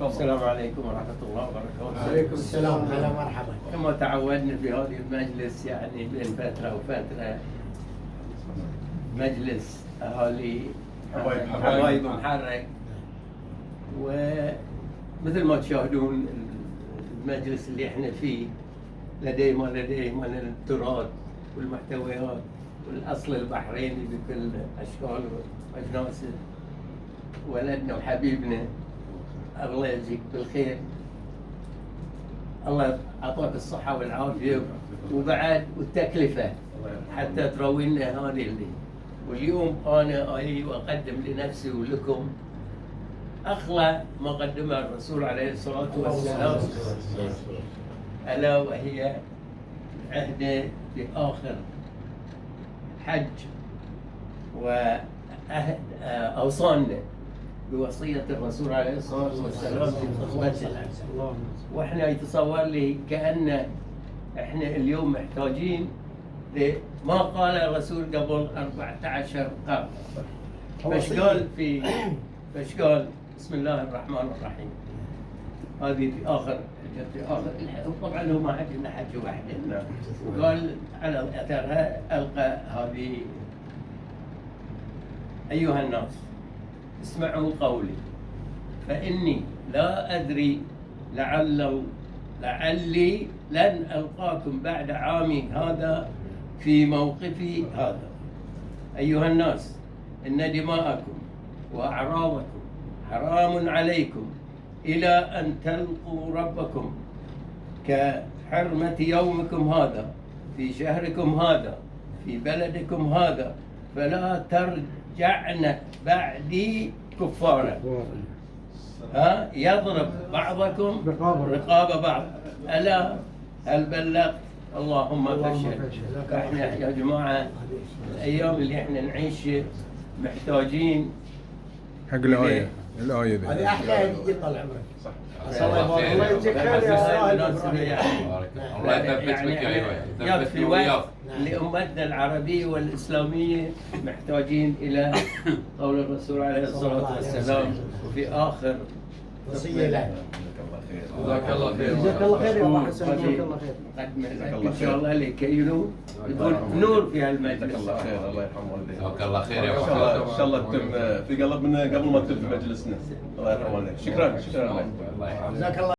السلام عليكم ورحمة الله وبركاته. وعليكم السلام، هلا مرحبا. كما تعودنا في هذا المجلس يعني بين فترة وفترة مجلس أهالي حبايب محرق، ومثل ما تشاهدون المجلس اللي احنا فيه لديه ما لديه من التراث والمحتويات والأصل البحريني بكل أشكاله وأجناسه. ولدنا وحبيبنا الله يجزيك بالخير، الله أعطاك الصحة والعافية وبعد والتكلفة حتى تروي لنا هذه اللي. واليوم أنا أجي وأقدم لنفسي ولكم أغلى ما قدمه الرسول عليه الصلاة والسلام، ألا وهي عهده بآخر حج، وأوصانا بوصية الرسول عليه الصلاة والسلام في خطبته. واحنا يتصور لي كأن احنا اليوم محتاجين ما قال الرسول قبل 14 قرن. فش قال بسم الله الرحمن الرحيم. هذه في آخر طبعا هو ما حج إلا حج واحدة، وقال على أثرها ألقى هذه: أيها الناس اسمعوا قولي فإني لا أدري لعلي لن ألقاكم بعد عامي هذا في موقفي هذا. أيها الناس إن دماءكم وأعراضكم حرام عليكم إلى أن تلقوا ربكم كحرمة يومكم هذا في شهركم هذا في بلدكم هذا، فلا ترجعن بعدي كفارا يضرب بعضكم رقاب بعض. ألا هل بلغت؟ اللهم فاشهد. احنا يا جماعة الأيام اللي احنا نعيش محتاجين حق الآية دي. هذه أحلى هدية طال عمرك. صح. الله يجزيك خير يا أستاذ. الله يثبتك يا في وقت لأمتنا العربية والإسلامية محتاجين إلى قول الرسول عليه الصلاة والسلام وفي آخر وصية له. جزاك الله خير. جزاك الله خير يا أبو حسن، جزاك الله خير. إن شاء الله لكينو يكون نور في هالمجلس. جزاك الله خير، الله يرحم والديك. جزاك الله خير يا ان شاء الله ان شاء الله تتم في قلبنا قبل ما تتم في مجلسنا. الله يرحم والديك. شكرا الله يحفظك. جزاك الله